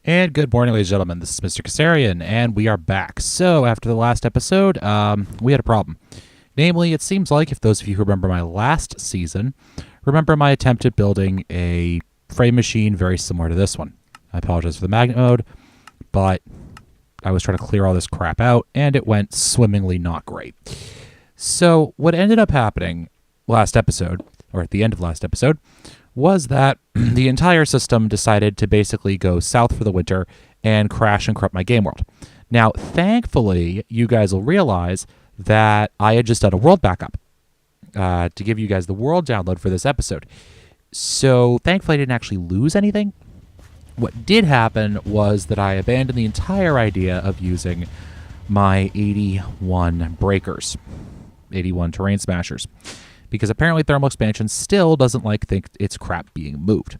And good morning, ladies and gentlemen. This is Mr. Kasarian, and we are back. So, after the last episode, we had a problem. Namely, it seems like, if those of you who remember my last season, remember my attempt at building a frame machine very similar to this one. I apologize for the magnet mode, but I was trying to clear all this crap out, and it went swimmingly not great. So, what ended up happening last episode, or at the end of last episode, was that the entire system decided to basically go south for the winter and crash and corrupt my game world. Now, thankfully, you guys will realize that I had just done a world backup to give you guys the world download for this episode. So, thankfully, I didn't actually lose anything. What did happen was that I abandoned the entire idea of using my 81 breakers, 81 terrain smashers, because apparently thermal expansion still doesn't think its crap being moved.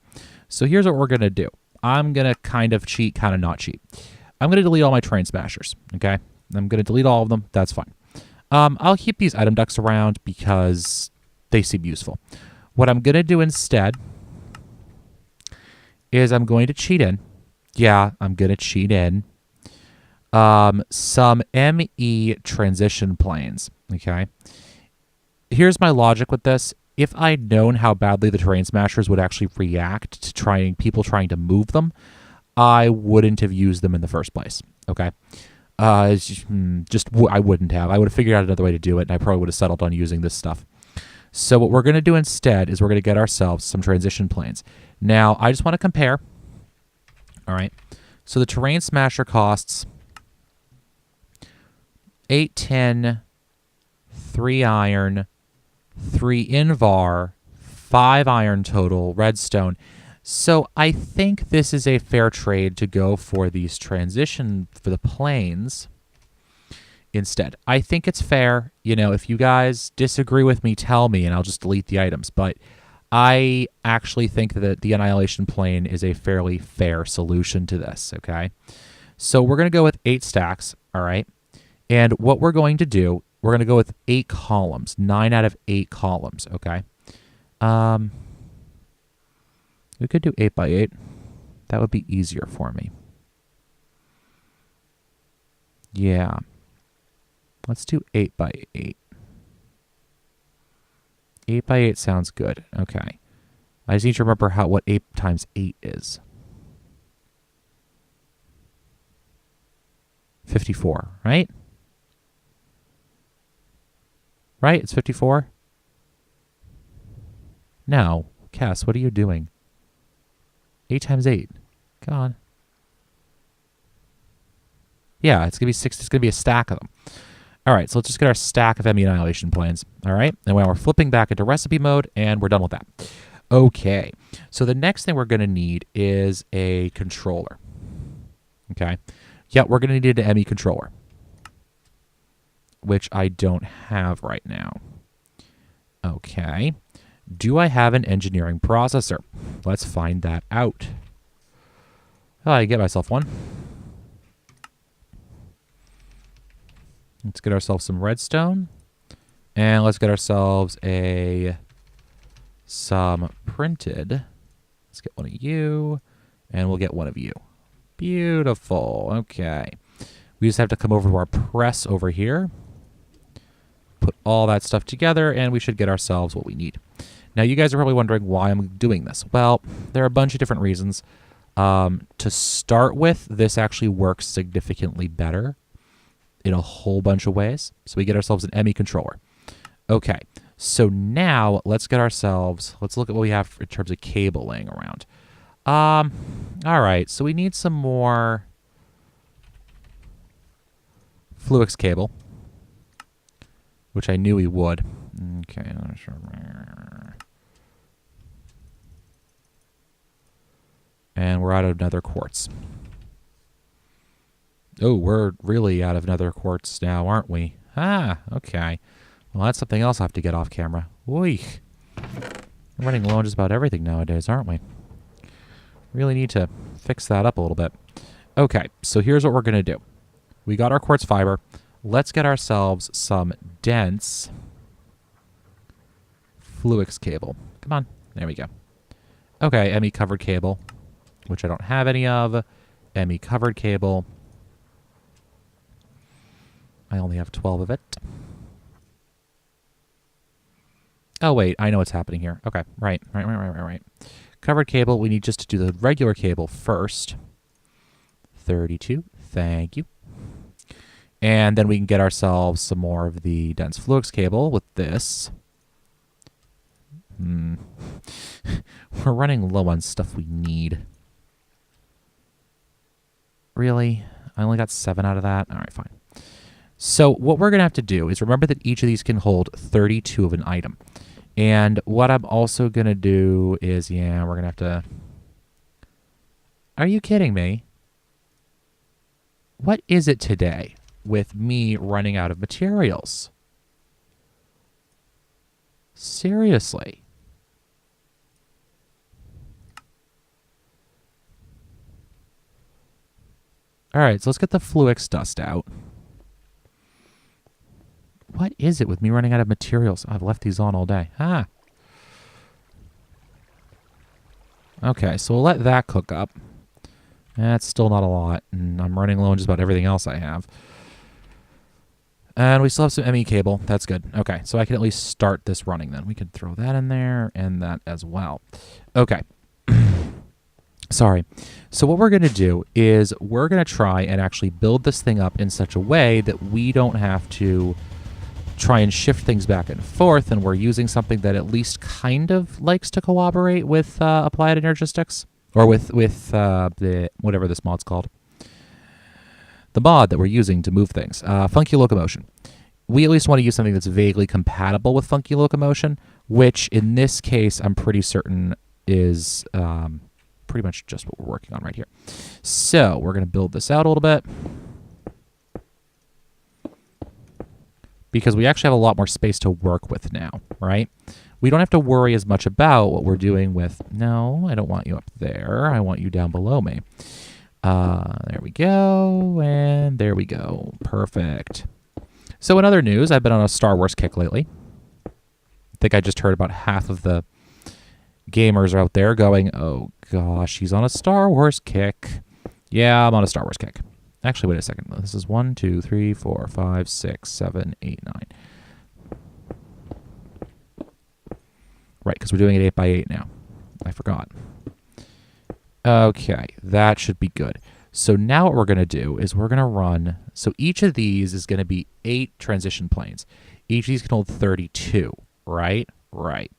So here's what we're going to do. I'm going to kind of cheat, kind of not cheat. I'm going to delete all my terrain smashers, okay? I'm going to delete all of them. That's fine. I'll keep these item ducts around because they seem useful. What I'm going to do instead is I'm going to cheat in. Yeah, I'm going to cheat in some ME transition planes, okay? Here's my logic with this. If I'd known how badly the terrain smashers would actually react to people trying to move them, I wouldn't have used them in the first place. Okay, I wouldn't have. I would have figured out another way to do it, and I probably would have settled on using this stuff. So what we're going to do instead is we're going to get ourselves some transition planes. Now, I just want to compare. All right. So the terrain smasher costs 8 tin, 3 iron, 3 invar, 5 iron total, redstone. So I think this is a fair trade to go for these transition for the planes instead. I think it's fair. You know, if you guys disagree with me, tell me, and I'll just delete the items. But I actually think that the annihilation plane is a fairly fair solution to this, okay? So we're going to go with 8 stacks, all right? And what we're going to do, we're going to go with 8 columns, 9 out of 8 columns, okay? We could do 8 by 8. That would be easier for me. Yeah. Let's do 8 by 8. 8 by 8 sounds good. Okay. I just need to remember what 8 times 8 is. 54, right? Right? It's 54? No. Cass, what are you doing? 8 times 8. Come on. Yeah, it's going to be 6. It's going to be a stack of them. All right, so let's just get our stack of ME annihilation planes. All right, and now we're flipping back into recipe mode, and we're done with that. Okay, so the next thing we're going to need is a controller. Okay. Yeah, we're going to need an ME controller, which I don't have right now. Okay. Do I have an engineering processor? Let's find that out. Oh, I get myself one. Let's get ourselves some redstone. And let's get ourselves some printed. Let's get one of you. And we'll get one of you. Beautiful. Okay. We just have to come over to our press over here. Put all that stuff together, and we should get ourselves what we need. Now, you guys are probably wondering why I'm doing this. Well, there are a bunch of different reasons. To start with, this actually works significantly better in a whole bunch of ways. So we get ourselves an ME controller. Okay, so now let's look at what we have in terms of cable laying around. All right, so we need some more Fluix cable, which I knew we would. Okay. And we're out of nether quartz. Oh, we're really out of nether quartz now, aren't we? Ah, okay. Well, that's something else I have to get off camera. Oy. We're running low on just about everything nowadays, aren't we? Really need to fix that up a little bit. Okay, so here's what we're going to do. We got our quartz fiber. Let's get ourselves some dense Fluix cable. Come on. There we go. Okay, ME covered cable, which I don't have any of. ME covered cable. I only have 12 of it. Oh, wait. I know what's happening here. Okay. Right. Covered cable. We need just to do the regular cable first. 32. Thank you. And then we can get ourselves some more of the dense fluix cable with this. We're running low on stuff we need. Really? I only got 7 out of that? All right, fine. So what we're going to have to do is remember that each of these can hold 32 of an item. And what I'm also going to do is, yeah, we're going to have to... Are you kidding me? What is it today with me running out of materials? Seriously. All right, so let's get the fluix dust out. What is it with me running out of materials? I've left these on all day. Ah. Okay, so we'll let that cook up. That's still not a lot, and I'm running low on just about everything else I have. And we still have some ME cable. That's good. Okay, so I can at least start this running then. We can throw that in there and that as well. Okay. Sorry. So what we're going to do is we're going to try and actually build this thing up in such a way that we don't have to try and shift things back and forth, and we're using something that at least kind of likes to cooperate with applied energistics, or with the whatever this mod's called. The mod that we're using to move things. Funky locomotion. We at least want to use something that's vaguely compatible with funky locomotion, which in this case I'm pretty certain is pretty much just what we're working on right here. So we're going to build this out a little bit, because we actually have a lot more space to work with now, right? We don't have to worry as much about what we're doing with... No, I don't want you up there. I want you down below me. There we go, and there we go. Perfect. So in other news, I've been on a Star Wars kick lately. I think I just heard about half of the gamers out there going, oh gosh, he's on a Star Wars kick. Yeah, I'm on a Star Wars kick. Actually, wait a second. This is 1, 2, 3, 4, 5, 6, 7, 8, 9. Right, because we're doing it 8x8 now. I forgot. Okay, that should be good. So now what we're going to do is we're going to run... So each of these is going to be 8 transition planes. Each of these can hold 32, right? Right.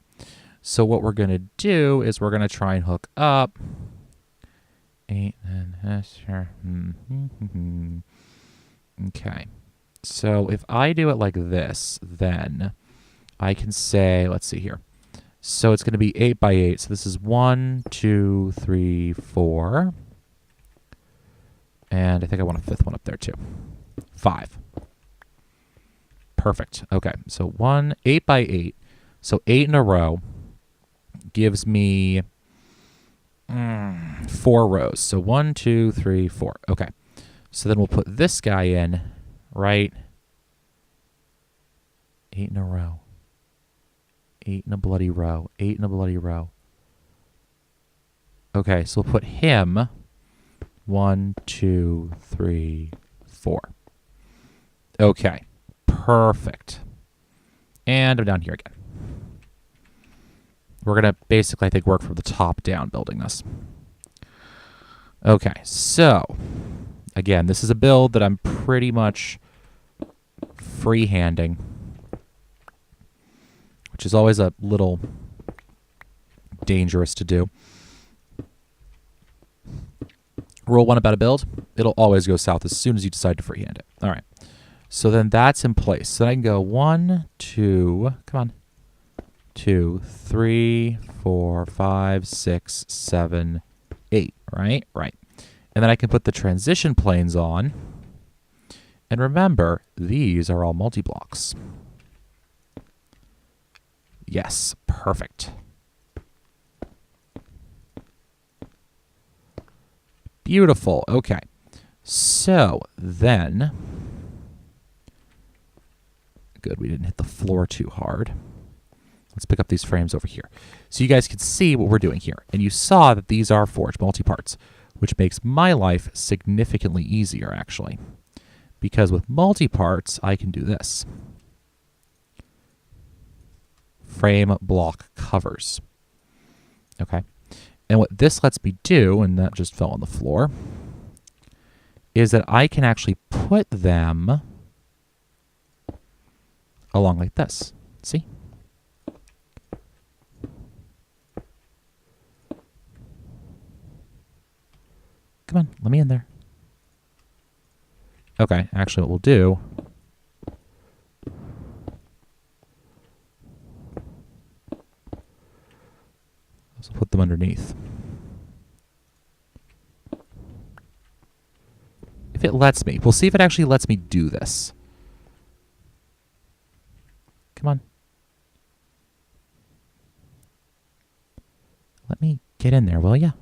So what we're going to do is we're going to try and hook up... 8 and... Okay. So if I do it like this, then I can say... Let's see here. So it's going to be 8x8. So this is 1, 2, 3, 4. And I think I want a 5th one up there too. 5. Perfect. Okay. So 8x8. So 8 in a row gives me 4 rows. So 1, 2, 3, 4. Okay. So then we'll put this guy in, right? 8 in a row. 8 in a bloody row. 8 in a bloody row. Okay, so we'll put him 1, 2, 3, 4. Okay, perfect. And I'm down here again. We're going to basically, I think, work from the top down building this. Okay, so, again, this is a build that I'm pretty much freehanding, which is always a little dangerous to do. Rule 1 about a build, it'll always go south as soon as you decide to freehand it. All right. So then that's in place. So then I can go 1, 2, come on. 2, 3, 4, 5, 6, 7, 8, right? Right. And then I can put the transition planes on. And remember, these are all multi-blocks. Yes, perfect. Beautiful. Okay. So then, good, we didn't hit the floor too hard. Let's pick up these frames over here. So you guys can see what we're doing here. And you saw that these are forged multi-parts. which makes my life significantly easier, actually. Because with multi-parts, I can do this. Frame block covers. Okay. And what this lets me do, and that just fell on the floor, is that I can actually put them along like this. See? Come on, let me in there. Okay, actually what we'll do is we'll put them underneath. If it lets me. We'll see if it actually lets me do this. Come on. Let me get in there, will ya?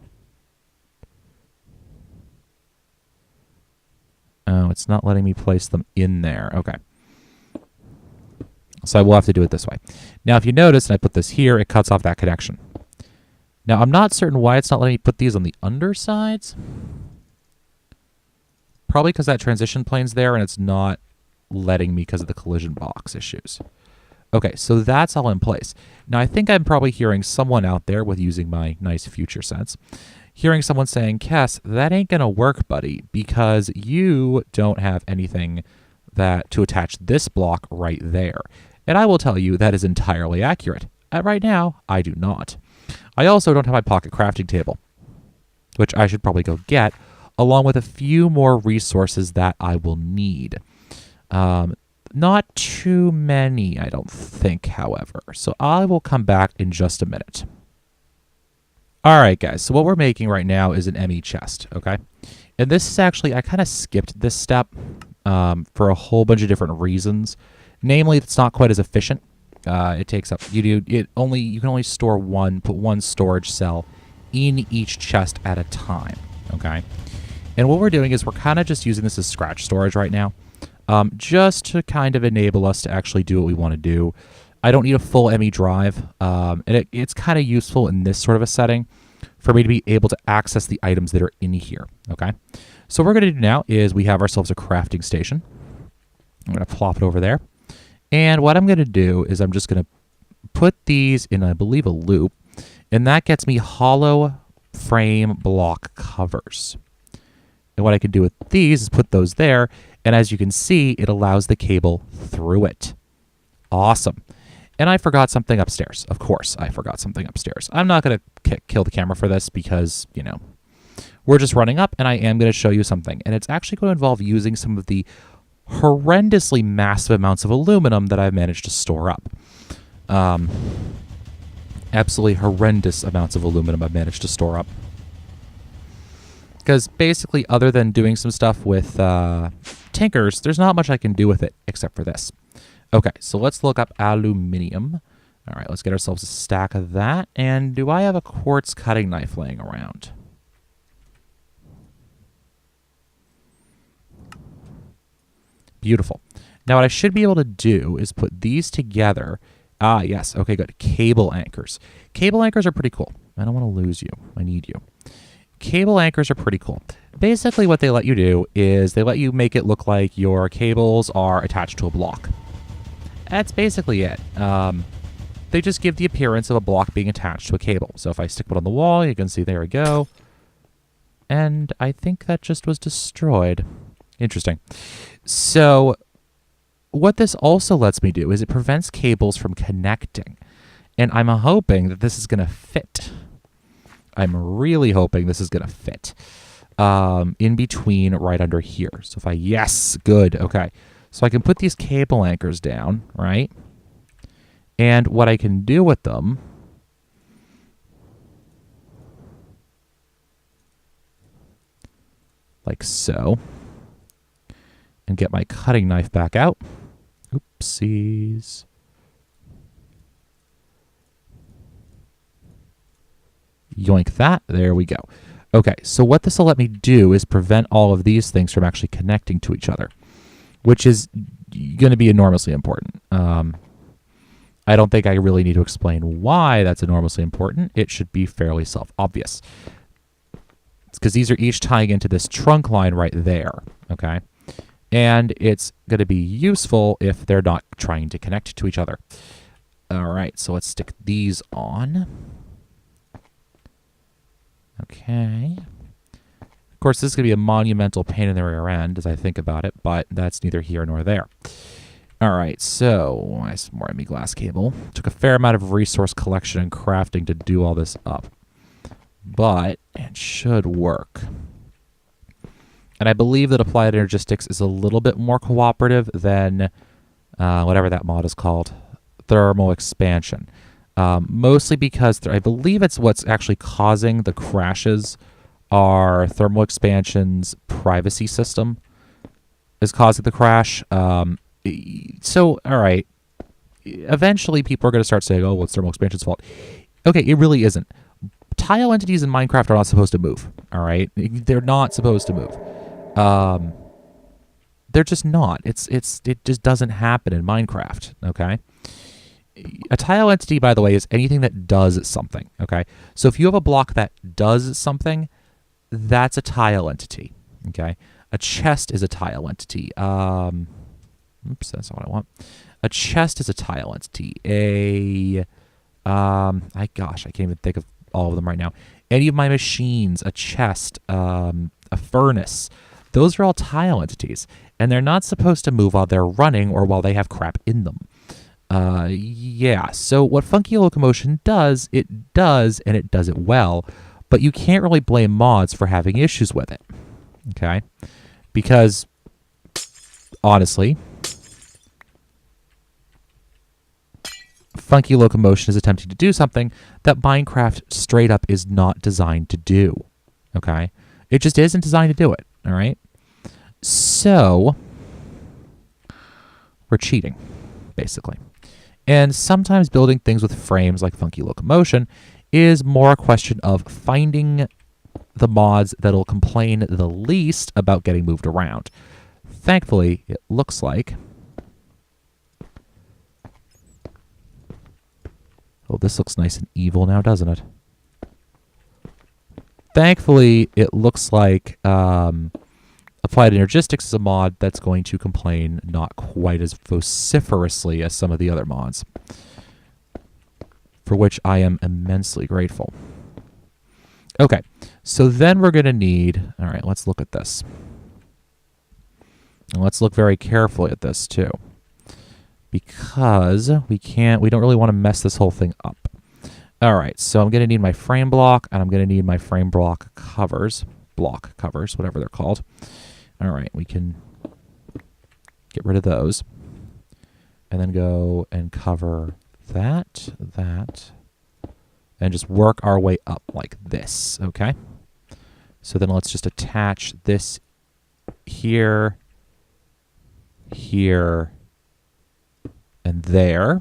Oh, it's not letting me place them in there. Okay. So I will have to do it this way. Now, if you notice, and I put this here, it cuts off that connection. Now, I'm not certain why it's not letting me put these on the undersides. Probably because that transition plane's there, and it's not letting me because of the collision box issues. Okay, so that's all in place. Now, I think I'm probably hearing someone out there with using my nice future sense, hearing someone saying, Cass, that ain't going to work, buddy, because you don't have anything to attach this block right there. And I will tell you that is entirely accurate. Right now, I do not. I also don't have my pocket crafting table, which I should probably go get, along with a few more resources that I will need. Not too many, I don't think, however. So I will come back in just a minute. All right, guys. So what we're making right now is an ME chest, okay? And this is actually, I kind of skipped this step for a whole bunch of different reasons. Namely, it's not quite as efficient. It takes up, you can only store put one storage cell in each chest at a time, okay? And what we're doing is we're kind of just using this as scratch storage right now. Just to kind of enable us to actually do what we want to do. I don't need a full ME drive, and it's kind of useful in this sort of a setting for me to be able to access the items that are in here, okay? So what we're going to do now is we have ourselves a crafting station. I'm going to plop it over there. And what I'm going to do is I'm just going to put these in, I believe, a loop, and that gets me hollow frame block covers. And what I can do with these is put those there, and as you can see, it allows the cable through it. Awesome. And I forgot something upstairs. Of course, I forgot something upstairs. I'm not going to kill the camera for this because, you know, we're just running up, and I am going to show you something. And it's actually going to involve using some of the horrendously massive amounts of aluminum that I've managed to store up. Absolutely horrendous amounts of aluminum I've managed to store up. Because basically, other than doing some stuff with tinkers, there's not much I can do with it except for this. Okay, so let's look up aluminium. All right, let's get ourselves a stack of that. And do I have a quartz cutting knife laying around? Beautiful. Now, what I should be able to do is put these together. Ah, yes. Okay, good. Cable anchors. Cable anchors are pretty cool. I don't want to lose you. I need you. Cable anchors are pretty cool. Basically, what they let you do is they let you make it look like your cables are attached to a block. That's basically it. They just give the appearance of a block being attached to a cable. So if I stick one on the wall, you can see there we go. And I think that just was destroyed. Interesting. So what this also lets me do is it prevents cables from connecting. And I'm hoping that this is going to fit. I'm really hoping this is going to fit in between right under here. So if yes, good. Okay. So I can put these cable anchors down, right? And what I can do with them like so, and get my cutting knife back out. Oopsies. Yoink that. There we go. Okay, so what this will let me do is prevent all of these things from actually connecting to each other, which is going to be enormously important. I don't think I really need to explain why that's enormously important. It should be fairly self-obvious. because these are each tying into this trunk line right there, okay? And it's going to be useful if they're not trying to connect to each other. All right, so let's stick these on. Okay. Of course, this is going to be a monumental pain in the rear end as I think about it, but that's neither here nor there. All right, so some more ME glass cable. Took a fair amount of resource collection and crafting to do all this up, but it should work. And I believe that Applied Energistics is a little bit more cooperative than whatever that mod is called, thermal expansion. Mostly because I believe it's what's actually causing the crashes are thermal expansion's privacy system is causing the crash. So, all right, eventually people are going to start saying, oh, well, it's thermal expansion's fault. Okay, it really isn't. Tile entities in Minecraft are not supposed to move, all right? They're not supposed to move. They're just not. It just doesn't happen in Minecraft, okay? A tile entity, by the way, is anything that does something, okay? So if you have a block that does something, that's a tile entity, okay? A chest is a tile entity. Oops, that's not what I want. A chest is a tile entity. Gosh, I can't even think of all of them right now. Any of my machines, a chest, a furnace, those are all tile entities, and they're not supposed to move while they're running or while they have crap in them. Yeah, so what Funky Locomotion does, and it does it well, but you can't really blame mods for having issues with it, okay? Because, honestly, Funky Locomotion is attempting to do something that Minecraft straight up is not designed to do, okay? It just isn't designed to do it, all right? So, we're cheating, basically. And sometimes building things with frames like Funky Locomotion is more a question of finding the mods that'll complain the least about getting moved around. Thankfully, it looks like... Oh, this looks nice and evil now, doesn't it? Thankfully, it looks like Applied Energistics is a mod that's going to complain not quite as vociferously as some of the other mods, for which I am immensely grateful. Okay, so then we're going to need... All right, let's look at this. And let's look very carefully at this, too, because we don't really want to mess this whole thing up. All right, so I'm going to need my frame block, and I'm going to need my frame block covers, whatever they're called. All right, we can get rid of those, and then go and cover that, and just work our way up like this, okay? So then let's just attach this here, here, and there.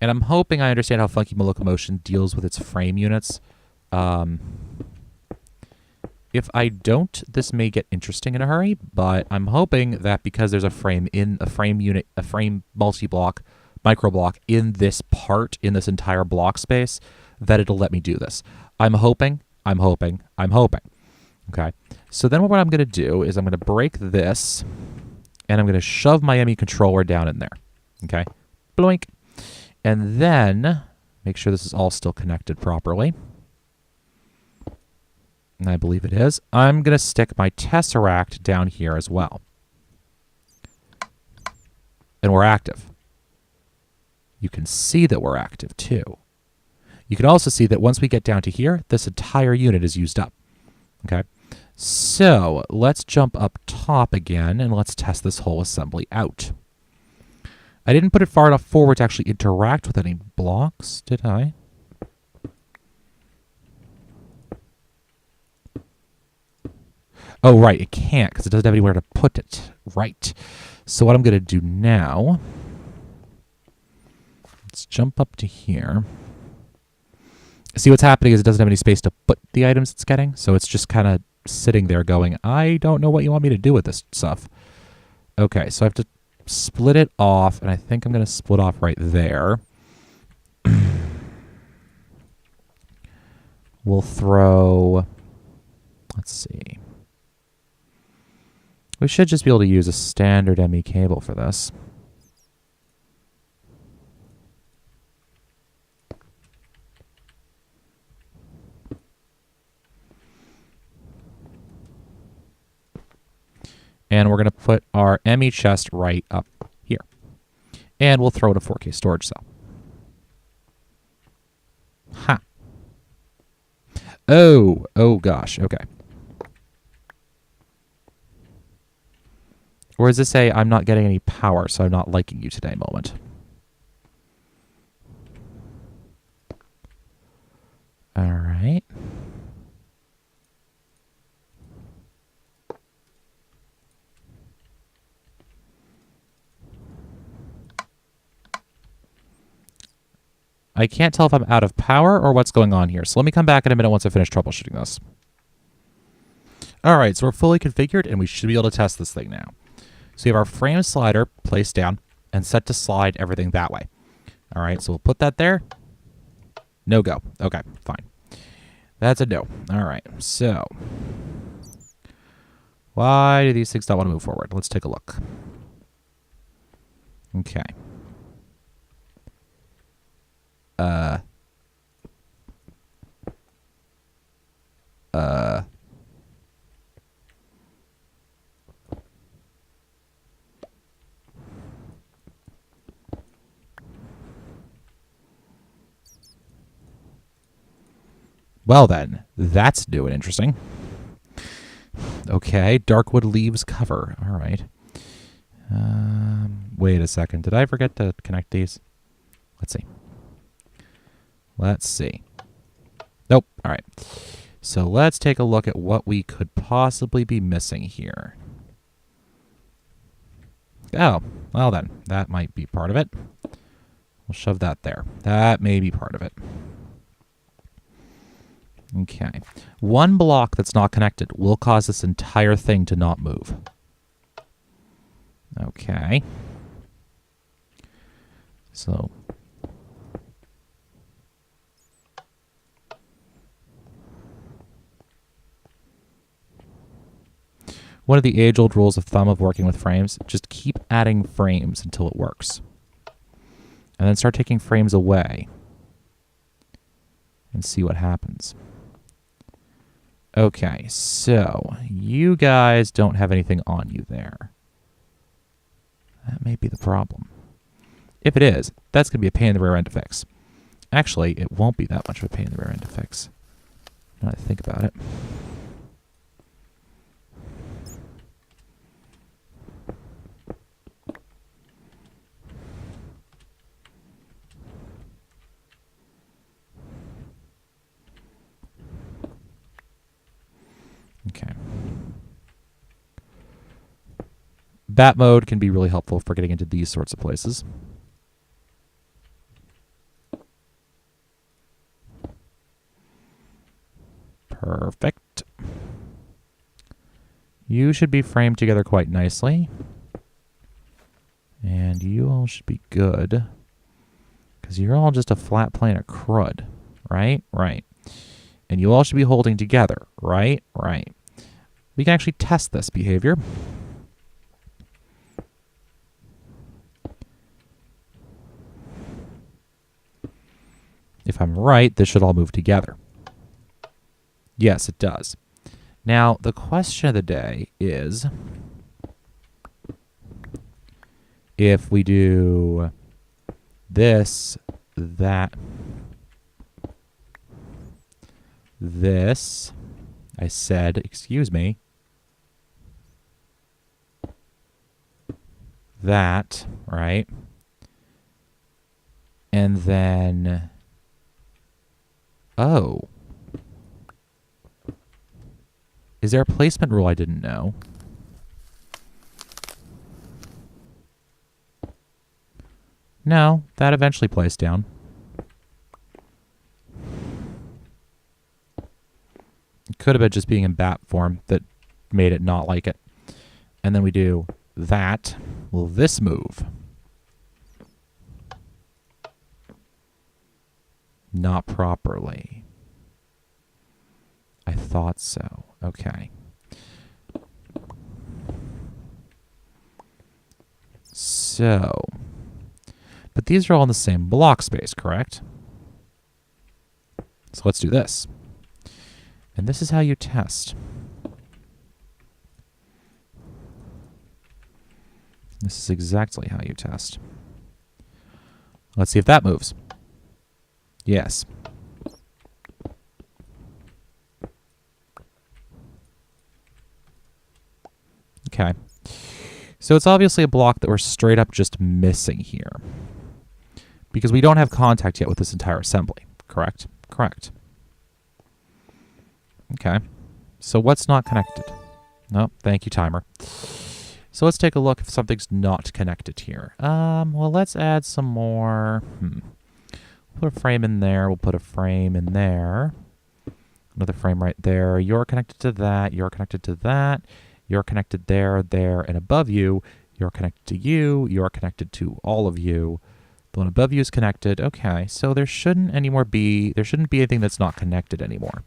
And I'm hoping I understand how Funky Locomotion deals with its frame units. If I don't, this may get interesting in a hurry, but I'm hoping that because there's a frame unit, a frame multi-block, micro-block in this part, in this entire block space, that it'll let me do this. I'm hoping. Okay, so then what I'm going to do is I'm going to break this, and I'm going to shove my ME controller down in there. Okay, bloink. And then make sure this is all still connected properly. And I believe it is. I'm going to stick my Tesseract down here as well. And we're active. You can see that we're active too. You can also see that once we get down to here, this entire unit is used up. Okay, so let's jump up top again and let's test this whole assembly out. I didn't put it far enough forward to actually interact with any blocks, did I? Oh, right, it can't because it doesn't have anywhere to put it. Right. So what I'm going to do now, let's jump up to here. See, what's happening is it doesn't have any space to put the items it's getting, so it's just kind of sitting there going, I don't know what you want me to do with this stuff. Okay, so I have to split it off, and I think I'm going to split off right there. We'll throw Let's see. We should just be able to use a standard ME cable for this. And we're going to put our ME chest right up here. And we'll throw in a 4K storage cell. Ha. Oh gosh, okay. Or does this say, I'm not getting any power, so I'm not liking you today moment? All right. I can't tell if I'm out of power or what's going on here. So let me come back in a minute once I finish troubleshooting this. All right, so we're fully configured, and we should be able to test this thing now. So we have our frame slider placed down and set to slide everything that way. All right, so we'll put that there. No go. Okay, fine. That's a no. All right, so why do these things not want to move forward? Let's take a look. Okay. Well then, that's new and interesting. Okay, Darkwood leaves cover. All right. Wait a second. Did I forget to connect these? Let's see. Let's see. Nope. All right. So let's take a look at what we could possibly be missing here. Oh, well then, that might be part of it. We'll shove that there. That may be part of it. Okay. One block that's not connected will cause this entire thing to not move. Okay. So one of the age-old rules of thumb of working with frames, just keep adding frames until it works. And then start taking frames away and see what happens. Okay, so you guys don't have anything on you there. That may be the problem. If it is, that's going to be a pain in the rear end to fix. Actually, it won't be that much of a pain in the rear end to fix. Now that I think about it. Okay. Bat mode can be really helpful for getting into these sorts of places. Perfect. You should be framed together quite nicely. And you all should be good. Because you're all just a flat plane of crud. Right? Right. And you all should be holding together. Right? Right. We can actually test this behavior. If I'm right, this should all move together. Yes, it does. Now, the question of the day is, if we do this, that, this, I said, excuse me, that, right? And then, oh. Is there a placement rule I didn't know? No, that eventually placed down. It could have been just being in bat form that made it not like it. And then we do that. Will this move? Not properly. I thought so. Okay. So, but these are all in the same block space, correct? So let's do this. And this is how you test. This is exactly how you test. Let's see if that moves. Yes. Okay. So it's obviously a block that we're straight up just missing here. Because we don't have contact yet with this entire assembly, correct? Correct. Okay. So what's not connected? No, thank you, timer. So let's take a look if something's not connected here. Well, let's add some more. Put a frame in there. We'll put a frame in there. Another frame right there. You're connected to that. You're connected to that. You're connected there, there, and above you. You're connected to you. You're connected to all of you. The one above you is connected. Okay, so there shouldn't be anything that's not connected anymore.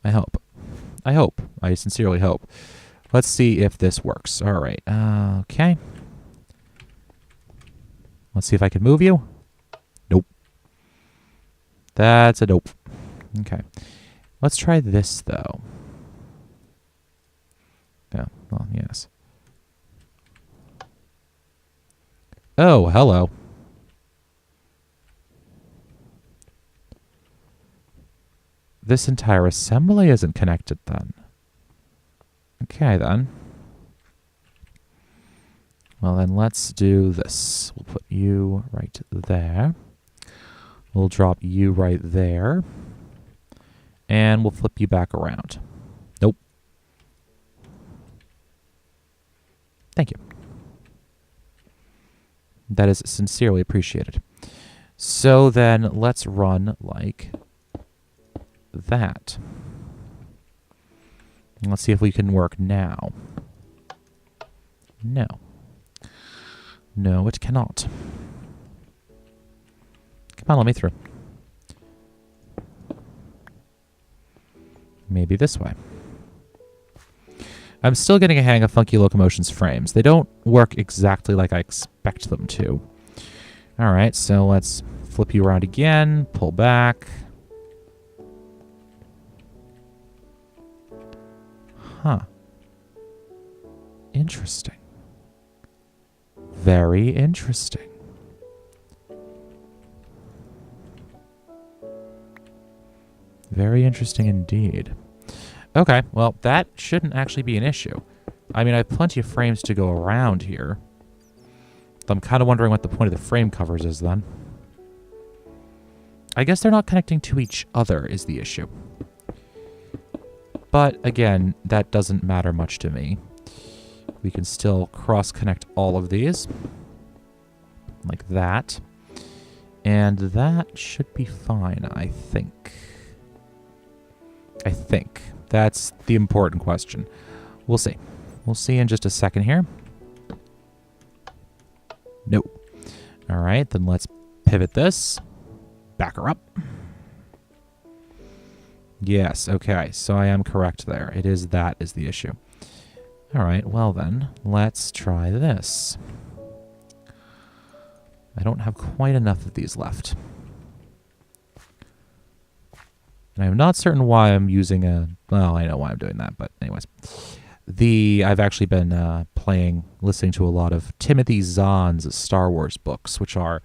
I hope. I sincerely hope. Let's see if this works. All right. Okay. Let's see if I can move you. Nope. That's a nope. Okay. Let's try this, though. Yeah, well, yes. Oh, hello. This entire assembly isn't connected, then. Okay, then. Well, then let's do this. We'll put you right there. We'll drop you right there. And we'll flip you back around. Nope. Thank you. That is sincerely appreciated. So then let's run like that. Let's see if we can work now. No. No, it cannot. Come on, let me through. Maybe this way. I'm still getting a hang of Funky Locomotion's frames. They don't work exactly like I expect them to. All right, so let's flip you around again, pull back. Huh. Interesting. Very interesting. Very interesting indeed. Okay, well, that shouldn't actually be an issue. I mean, I have plenty of frames to go around here. I'm kind of wondering what the point of the frame covers is then. I guess they're not connecting to each other is the issue. But again, that doesn't matter much to me. We can still cross-connect all of these. Like that. And that should be fine, I think. I think. That's the important question. We'll see. We'll see in just a second here. Nope. All right, then let's pivot this. Back her up. Yes, okay, so I am correct there. It is that is the issue. All right, well then, let's try this. I don't have quite enough of these left. And I'm not certain why I'm using a... Well, I know why I'm doing that, but anyways. I've actually been listening to a lot of Timothy Zahn's Star Wars books, which are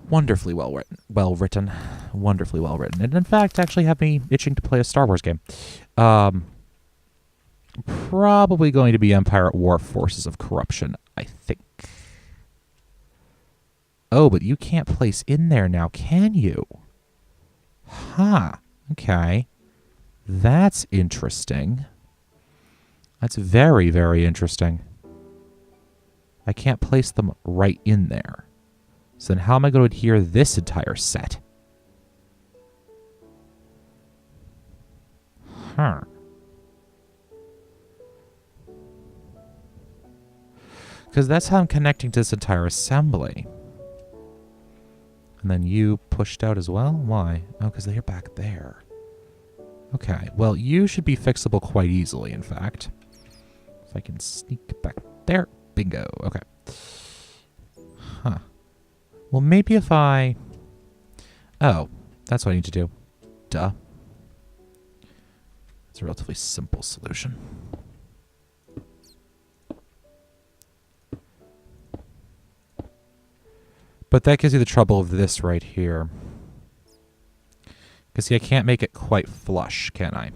wonderfully well written, wonderfully well written, and in fact actually have me itching to play a Star Wars game. Probably going to be Empire at War: Forces of Corruption, I think. Oh, but you can't place in there now, can you? Huh. Okay. That's interesting. That's very, very interesting. I can't place them right in there. So then how am I going to adhere this entire set? Huh. Because that's how I'm connecting to this entire assembly. And then you pushed out as well? Why? Oh, because they're back there. Okay, well, you should be fixable quite easily, in fact. If I can sneak back there. Bingo. Okay. Huh. Well, maybe if I... Oh, that's what I need to do. Duh. It's a relatively simple solution. But that gives you the trouble of this right here. Because, see, I can't make it quite flush, can I?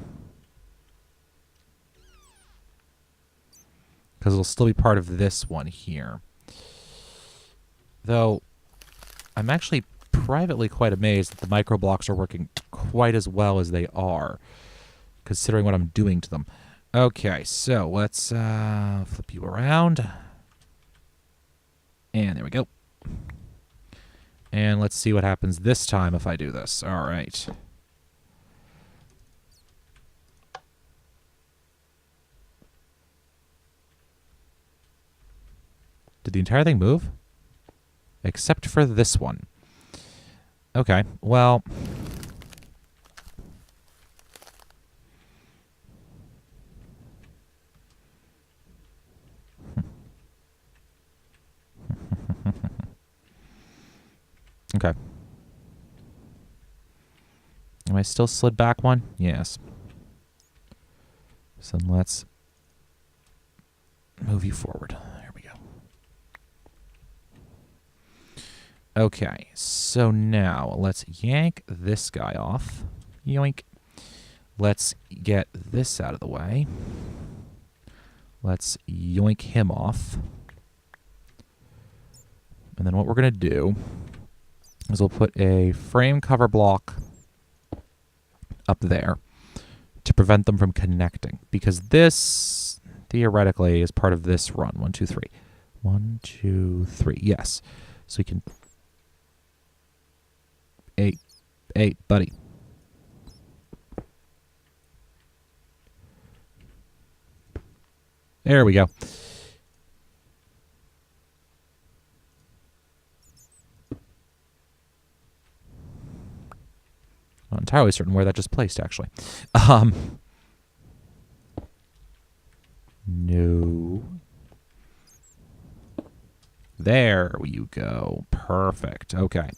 Because it'll still be part of this one here. Though, I'm actually privately quite amazed that the micro blocks are working quite as well as they are, considering what I'm doing to them. Okay, so let's flip you around. And there we go. And let's see what happens this time if I do this. All right. Did the entire thing move? Except for this one. Okay, well... Okay. Am I still slid back one? Yes. So let's move you forward. There we go. Okay, so now let's yank this guy off. Yoink. Let's get this out of the way. Let's yoink him off. And then what we're going to do is we'll put a frame cover block up there to prevent them from connecting. Because this, theoretically, is part of this run. 1, 2, 3. 1, 2, 3. Yes. So we can... Hey, buddy. There we go. Not entirely certain where that just placed, actually. No. There you go. Perfect. Okay.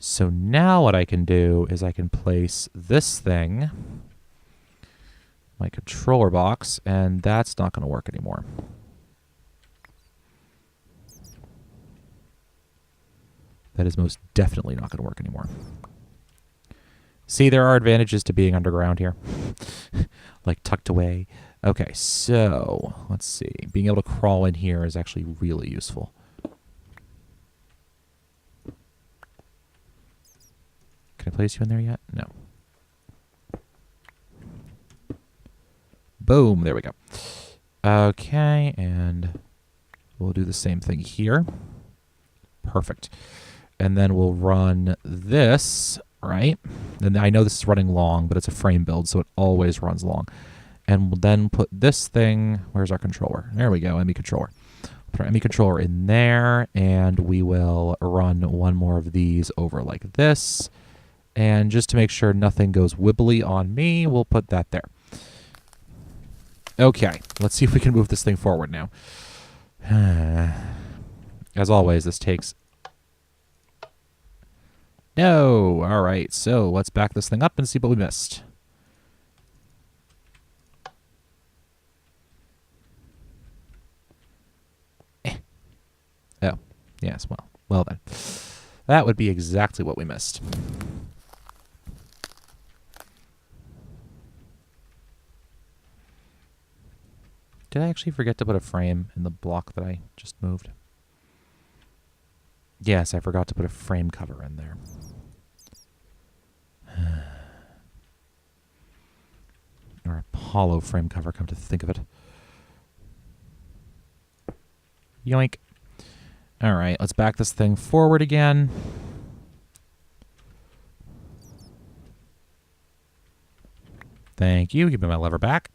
So now what I can do is I can place this thing, my controller box, and that's not going to work anymore. That is most definitely not going to work anymore. See, there are advantages to being underground here. Like tucked away. Okay, so let's see. Being able to crawl in here is actually really useful. Can I place you in there yet? No. Boom, there we go. Okay, and we'll do the same thing here. Perfect. And then we'll run this, right? And I know this is running long, but it's a frame build, so it always runs long. And we'll then put this thing, where's our controller? There we go, ME controller. Put our ME controller in there, and we will run one more of these over like this. And just to make sure nothing goes wibbly on me, we'll put that there. Okay, let's see if we can move this thing forward now. As always, this takes... No! Alright, so let's back this thing up and see what we missed. Oh, yes, well then. That would be exactly what we missed. Did I actually forget to put a frame in the block that I just moved? Yes, I forgot to put a frame cover in there. Or a hollow frame cover, come to think of it. Yoink. All right, let's back this thing forward again. Thank you. Give me my lever back.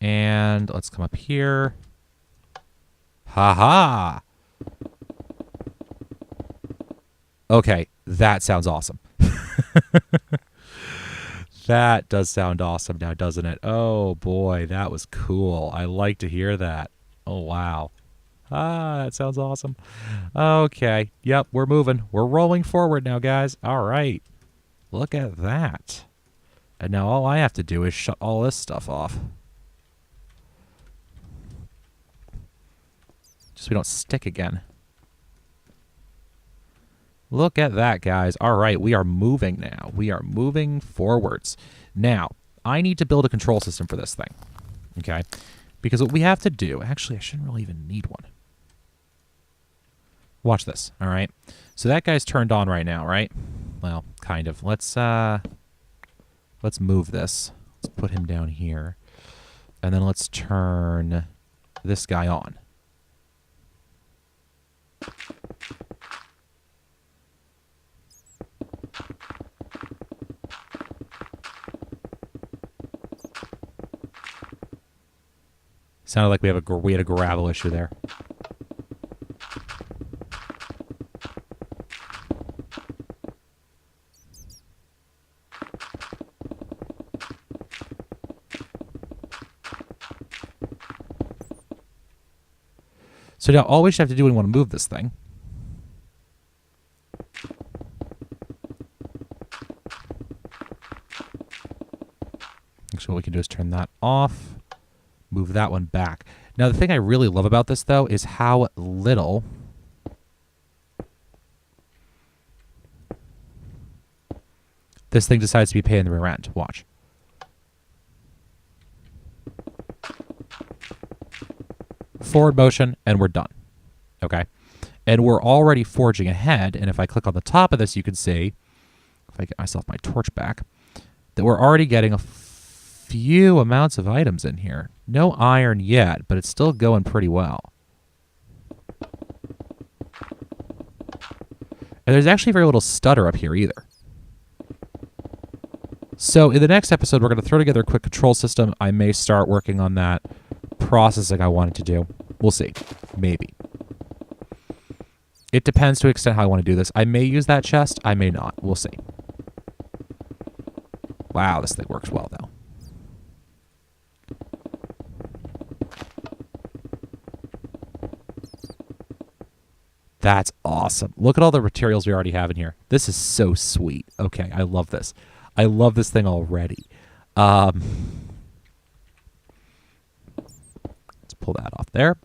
And let's come up here. Ha-ha! Okay, that sounds awesome. That does sound awesome now, doesn't it? Oh, boy, that was cool. I like to hear that. Oh, wow. Ah, that sounds awesome. Okay. Yep, we're moving. We're rolling forward now, guys. All right. Look at that. And now all I have to do is shut all this stuff off. Just so we don't stick again. Look at that, guys. All right, we are moving now. We are moving forwards. Now, I need to build a control system for this thing. Okay? Because what we have to do... Actually, I shouldn't really even need one. Watch this, all right? So that guy's turned on right now, right? Well, kind of. Let's move this. Let's put him down here. And then let's turn this guy on. Sounded like we had a gravel issue there. So now all we should have to do when we want to move this thing actually what we can do is turn that off, move that one back. Now the thing I really love about this though is how little this thing decides to be paying the rear end. Watch. Forward motion, and we're done. Okay? And we're already forging ahead, and if I click on the top of this, you can see, if I get myself my torch back, that we're already getting a few amounts of items in here. No iron yet, but it's still going pretty well. And there's actually very little stutter up here either. So in the next episode, we're going to throw together a quick control system. I may start working on that processing I wanted to do. We'll see. Maybe. It depends to an extent how I want to do this. I may use that chest. I may not. We'll see. Wow, this thing works well, though. That's awesome. Look at all the materials we already have in here. This is so sweet. Okay, I love this. I love this thing already. Let's pull that off there.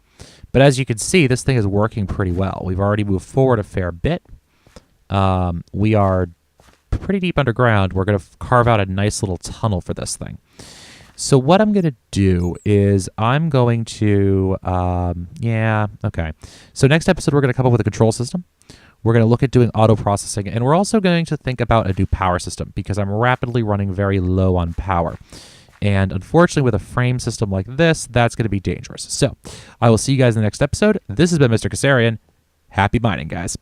But as you can see, this thing is working pretty well. We've already moved forward a fair bit. We are pretty deep underground. We're going to carve out a nice little tunnel for this thing. So what I'm going to do is I'm going to, okay. So next episode, we're going to come up with a control system. We're going to look at doing auto processing, and we're also going to think about a new power system because I'm rapidly running very low on power. And unfortunately, with a frame system like this, that's going to be dangerous. So I will see you guys in the next episode. This has been Mr. Kasarian. Happy mining, guys.